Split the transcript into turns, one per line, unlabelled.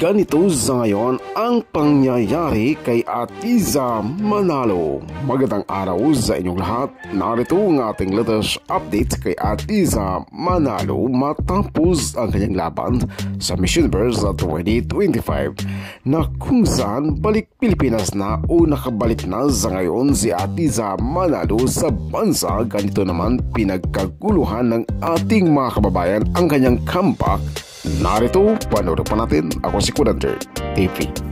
Ganito sa ngayon ang pangyayari kay Atiza Manalo. Magandang araw sa inyong lahat. Narito ang ating latest update kay Atiza Manalo matapos ang kanyang laban sa Miss Universe 2025 na kung saan balik Pilipinas na o nakabalik na sa ngayon si Atiza Manalo sa bansa. Ganito naman pinagkaguluhan ng ating mga kababayan ang kanyang comeback. Narito, panoorin pa natin. Ako si Kudanter TV.